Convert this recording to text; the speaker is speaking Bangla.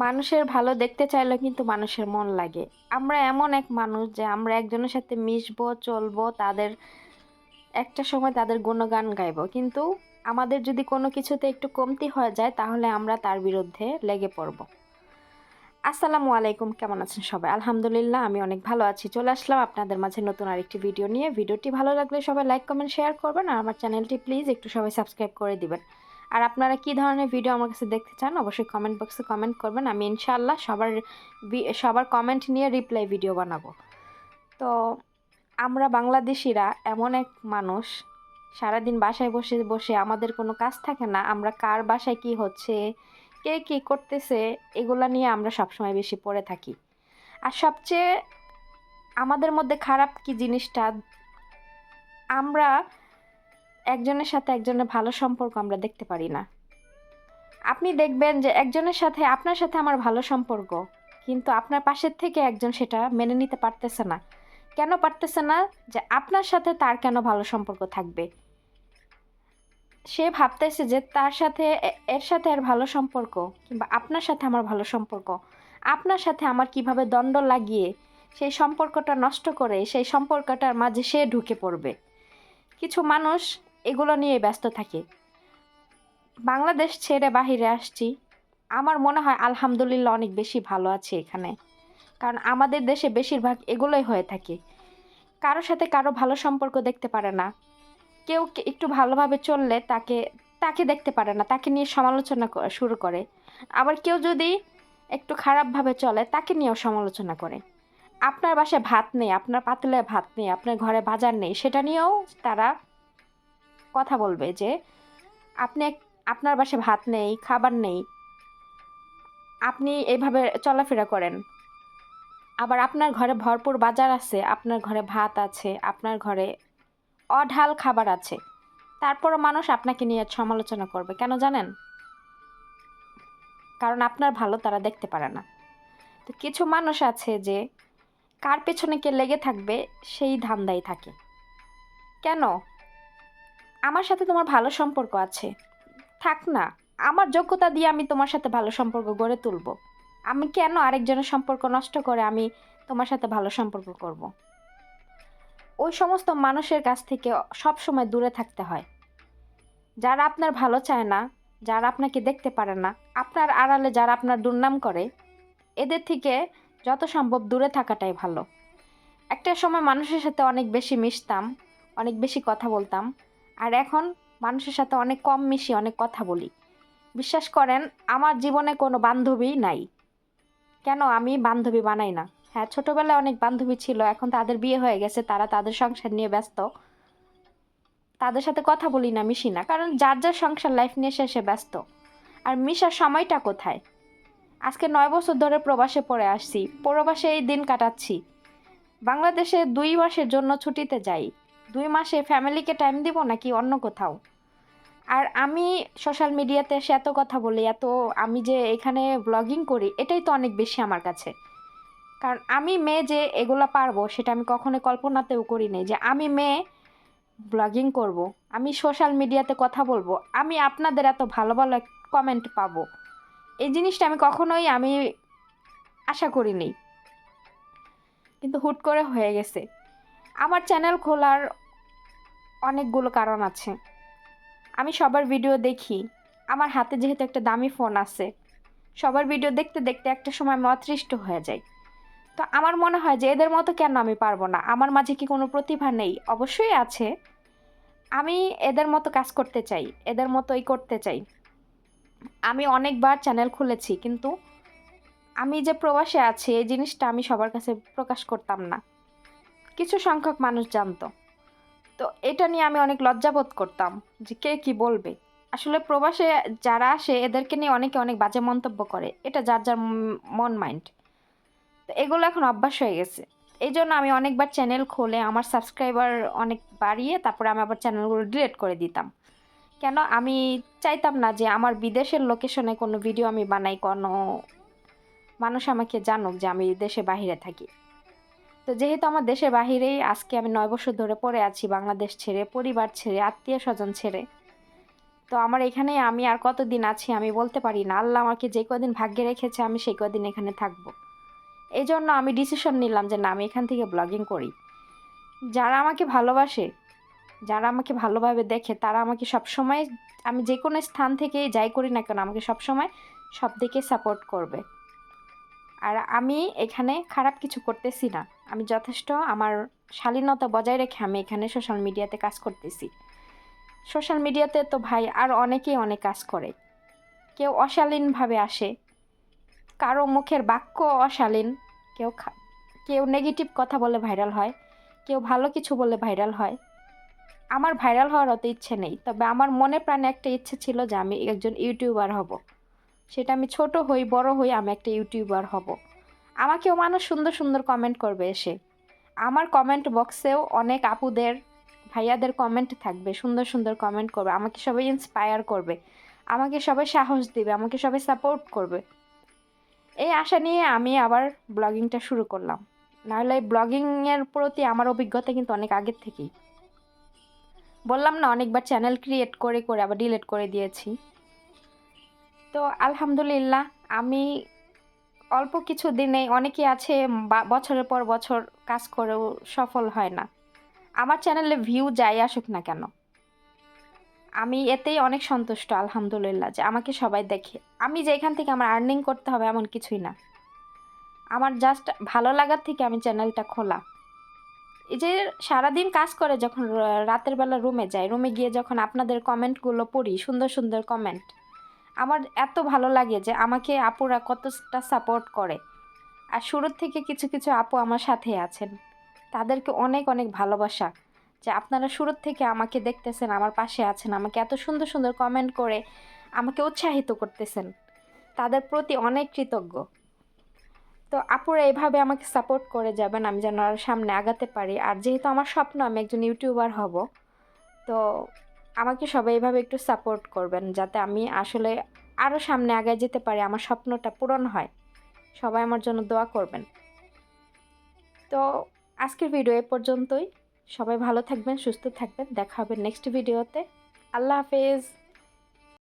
মানুষের ভালো দেখতে চাইলেও কিন্তু মানুষের মন লাগে। আমরা এমন এক মানুষ যে আমরা একজনের সাথে মিশবো, চলবো, তাদের একটা সময় তাদের গুণগান গাইবো। কিন্তু আমাদের যদি কোনো কিছুতে একটু কমতি হয়ে যায় তাহলে আমরা তার বিরুদ্ধে লেগে পড়ব। আসসালামু আলাইকুম, কেমন আছেন সবাই? আলহামদুলিল্লাহ আমি অনেক ভালো আছি। চলে আসলাম আপনাদের মাঝে নতুন আরেকটি ভিডিও নিয়ে। ভিডিওটি ভালো লাগলে সবাই লাইক, কমেন্ট, শেয়ার করবেন আর আমার চ্যানেলটি প্লিজ একটু সবাই সাবস্ক্রাইব করে দিবেন। আর আপনারা কী ধরনের ভিডিও আমার কাছে দেখতে চান অবশ্যই কমেন্ট বক্সে কমেন্ট করবেন। আমি ইনশাআল্লাহ সবার কমেন্ট নিয়ে রিপ্লাই ভিডিও বানাবো। তো আমরা বাংলাদেশিরা এমন এক মানুষ, সারাদিন বাসায় বসে বসে আমাদের কোনো কাজ থাকে না। আমরা কার বাসায় কি হচ্ছে, কে কী করতেছে, এগুলা নিয়ে আমরা সবসময় বেশি পড়ে থাকি। আর সবচেয়ে আমাদের মধ্যে খারাপ কি জিনিসটা, আমরা একজনের সাথে একজনের ভালো সম্পর্ক আমরা দেখতে পারি না। আপনি দেখবেন যে একজনের সাথে আপনার সাথে আমার ভালো সম্পর্ক, কিন্তু আপনার পাশের থেকে একজন সেটা মেনে নিতে পারতেছে না। কেন পারতেছে না? যে আপনার সাথে তার কেন ভালো সম্পর্ক থাকবে। সে ভাবতেছে যে তার সাথে এর সাথে এর ভালো সম্পর্ক, কিংবা আপনার সাথে আমার ভালো সম্পর্ক, আপনার সাথে আমার কিভাবে দ্বন্দ্ব লাগিয়ে সেই সম্পর্কটা নষ্ট করে সেই সম্পর্কটার মাঝে সে ঢুকে পড়বে। কিছু মানুষ এগুলো নিয়ে ব্যস্ত থাকে। বাংলাদেশ ছেড়ে বাহিরে আসছি, আমার মনে হয় আলহামদুলিল্লাহ অনেক বেশি ভালো আছে এখানে। কারণ আমাদের দেশে বেশিরভাগ এগুলোই হয়ে থাকে। কারোর সাথে কারো ভালো সম্পর্ক দেখতে পারে না। কেউ একটু ভালোভাবে চললে তাকে তাকে দেখতে পারে না, তাকে নিয়ে সমালোচনা শুরু করে। আবার কেউ যদি একটু খারাপভাবে চলে তাকে নিয়েও সমালোচনা করে। আপনার বাসায় ভাত নেই, আপনার পাতিলে ভাত নেই, আপনার ঘরে বাজার নেই, সেটা নিয়েও তারা কথা বলবে যে আপনি আপনার বাসায় ভাত নেই, খাবার নেই, আপনি এইভাবে চলাফেরা করেন। আবার আপনার ঘরে ভরপুর বাজার আছে, আপনার ঘরে ভাত আছে, আপনার ঘরে অঢাল খাবার আছে, তারপরও মানুষ আপনাকে নিয়ে সমালোচনা করবে। কেন জানেন? কারণ আপনার ভালো তারা দেখতে পারে না। তো কিছু মানুষ আছে যে কার পেছনে কে লেগে থাকবে সেই ধান্দায় থাকে। কেন? আমার সাথে তোমার ভালো সম্পর্ক আছে, থাক না। আমার যোগ্যতা দিয়ে আমি তোমার সাথে ভালো সম্পর্ক গড়ে তুলব। আমি কেন আরেকজনের সম্পর্ক নষ্ট করে আমি তোমার সাথে ভালো সম্পর্ক করব? ওই সমস্ত মানুষের কাছ থেকে সব সময় দূরে থাকতে হয়। যারা আপনার ভালো চায় না, যারা আপনাকে দেখতে পারে না, আপনার আড়ালে যারা আপনার দুর্নাম করে, এদের থেকে যত সম্ভব দূরে থাকাটাই ভালো। একটা সময় মানুষের সাথে অনেক বেশি মিশতাম, অনেক বেশি কথা বলতাম, আর এখন মানুষের সাথে অনেক কম মিশি, অনেক কথা বলি। বিশ্বাস করেন, আমার জীবনে কোনো বান্ধবী নাই। কেন আমি বান্ধবী বানাই না? হ্যাঁ, ছোটবেলায় অনেক বান্ধবী ছিল, এখন তাদের বিয়ে হয়ে গেছে, তারা তাদের সংসার নিয়ে ব্যস্ত। তাদের সাথে কথা বলি না, মিশি না, কারণ যার যার সংসার লাইফ নিয়ে সে ব্যস্ত। আর মিশার সময়টা কোথায়? আজকে 9 বছর ধরে প্রবাসে পড়ে আসছি, প্রবাসে এই দিন কাটাচ্ছি। বাংলাদেশে 2 মাসের জন্য ছুটিতে যাই, 2 মাসে ফ্যামিলিকে টাইম দিব নাকি অন্য কোথাও? আর আমি সোশ্যাল মিডিয়াতে এসে এত কথা বলি, আমি যে এখানে ব্লগিং করি, এটাই তো অনেক বেশি আমার কাছে। কারণ আমি মেয়ে যে এগুলো পারবো সেটা আমি কখনো কল্পনাতেও করি নাই, যে আমি মেয়ে ব্লগিং করব, আমি সোশ্যাল মিডিয়াতে কথা বলবো, আমি আপনাদের এত ভালো ভালো কমেন্ট পাবো। এই জিনিসটা আমি আশা করিনি, কিন্তু হুট করে হয়ে গেছে। আমার চ্যানেল খোলার অনেকগুলো কারণ আছে। আমি সবার ভিডিও দেখি, আমার হাতে যেহেতু একটা দামি ফোন আছে, সবার ভিডিও দেখতে দেখতে একটা সময় আমি অতৃষ্ট হয়ে যাই। তো আমার মনে হয় যে এদের মতো কেন আমি পারবো না? আমার মাঝে কি কোনো প্রতিভা নেই? অবশ্যই আছে। আমি এদের মতো কাজ করতে চাই, এদের মতোই করতে চাই। আমি অনেকবার চ্যানেল খুলেছি, কিন্তু আমি যে প্রবাসে আছি এই জিনিসটা আমি সবার কাছে প্রকাশ করতাম না। কিছু সংখ্যক মানুষ জানতো। তো এটা নিয়ে আমি অনেক লজ্জাবোধ করতাম যে কে কি বলবে। আসলে প্রবাসে যারা আসে এদেরকে নিয়ে অনেকে অনেক বাজে মন্তব্য করে, এটা যার যার মন মাইন্ড। তো এগুলো এখন অভ্যাস হয়ে গেছে। এই জন্য আমি অনেকবার চ্যানেল খুলে আমার সাবস্ক্রাইবার অনেক বাড়িয়ে তারপরে আমি আবার চ্যানেলগুলো ডিলিট করে দিতাম। কেন? আমি চাইতাম না যে আমার বিদেশের লোকেশনে কোনো ভিডিও আমি বানাই, কোনো মানুষ আমাকে জানুক যে আমি দেশে বাহিরে থাকি। তো যেহেতু আমার দেশের বাহিরেই আজকে আমি 9 বছর ধরে পড়ে আছি, বাংলাদেশ ছেড়ে, পরিবার ছেড়ে, আত্মীয় স্বজন ছেড়ে, তো আমার এখানে আমি আর কতদিন আছি আমি বলতে পারি না। আল্লাহ আমাকে যে কদিন ভাগ্যে রেখেছে আমি সেই কদিন এখানে থাকবো। এই জন্য আমি ডিসিশন নিলাম যে না, আমি এখান থেকে ব্লগিং করি। যারা আমাকে ভালোবাসে, যারা আমাকে ভালোভাবে দেখে, তারা আমাকে সবসময়, আমি যে কোনো স্থান থেকে যাই করি না কেন, আমাকে সবসময় সব দিকে সাপোর্ট করবে। আর আমি এখানে খারাপ কিছু করতেছি না। আমি যথেষ্ট আমার শালীনতা বজায় রেখে আমি এখানে সোশ্যাল মিডিয়াতে কাজ করতেছি। সোশ্যাল মিডিয়াতে তো ভাই আর অনেকেই অনেক কাজ করে। কেউ অশালীনভাবে আসে, কারো মুখের বাক্য অশালীন, কেউ কেউ নেগেটিভ কথা বলে ভাইরাল হয়, কেউ ভালো কিছু বলে ভাইরাল হয়। আমার ভাইরাল হওয়ার অত ইচ্ছে নেই, তবে আমার মনে প্রাণে একটা ইচ্ছে ছিল যে আমি একজন ইউটিউবার হব। সেটা আমি ছোট হই বড় হই, আমি একটা ইউটিউবার হব। আমাকেও মানুষ সুন্দর সুন্দর কমেন্ট করবে এসে। আমার কমেন্ট বক্সেও অনেক আপুদের, ভাইয়াদের কমেন্ট থাকবে, সুন্দর সুন্দর কমেন্ট করবে, আমাকে সবাই ইন্সপায়ার করবে, আমাকে সবাই সাহস দিবে, আমাকে সবাই সাপোর্ট করবে। এই আশা নিয়ে আমি আবার ব্লগিংটা শুরু করলাম। নাহলে এই ব্লগিংয়ের প্রতি আমার অভিজ্ঞতা কিন্তু অনেক আগের থেকেই। বললাম না, অনেকবার চ্যানেল ক্রিয়েট করে করে আবার ডিলিট করে দিয়েছি। তো আলহামদুলিল্লাহ, আমি অল্প কিছু দিনে, অনেকে আছে বছরের পর বছর কাজ করেও সফল হয় না। আমার চ্যানেলে ভিউ যাই আসুক না কেন, আমি এতেই অনেক সন্তুষ্ট আলহামদুলিল্লাহ, যে আমাকে সবাই দেখে। আমি যে এখান থেকে আমার আর্নিং করতে হবে এমন কিছুই না, আমার জাস্ট ভালো লাগার থেকে আমি চ্যানেলটা খোলা। এই যে সারাদিন কাজ করে যখন রাতের বেলা রুমে যাই, রুমে গিয়ে যখন আপনাদের কমেন্টগুলো পড়ি, সুন্দর সুন্দর কমেন্ট, আমার এত ভালো লাগে যে আমাকে আপুরা কতটা সাপোর্ট করে। আর শুরুর থেকে কিছু কিছু আপু আমার সাথে আছেন, তাদেরকে অনেক অনেক ভালোবাসা, যে আপনারা শুরুর থেকে আমাকে দেখতেছেন, আমার পাশে আছেন, আমাকে এত সুন্দর সুন্দর কমেন্ট করে আমাকে উৎসাহিত করতেছেন, তাদের প্রতি অনেক কৃতজ্ঞ। তো আপুরা এভাবে আমাকে সাপোর্ট করে যাবেন, আমি যেন আরও সামনে আগাতে পারি। আর যেহেতু আমার স্বপ্ন আমি একজন ইউটিউবার হব, তো আমাকে সবাই এভাবে একটু সাপোর্ট করবেন, যাতে আমি আসলে আরও সামনে আগায় যেতে পারি, আমার স্বপ্নটা পূরণ হয়। সবাই আমার জন্য দোয়া করবেন। তো আজকের ভিডিও এ পর্যন্তই। সবাই ভালো থাকবেন, সুস্থ থাকবেন, দেখা হবে নেক্সট ভিডিওতে। আল্লাহ হাফেজ।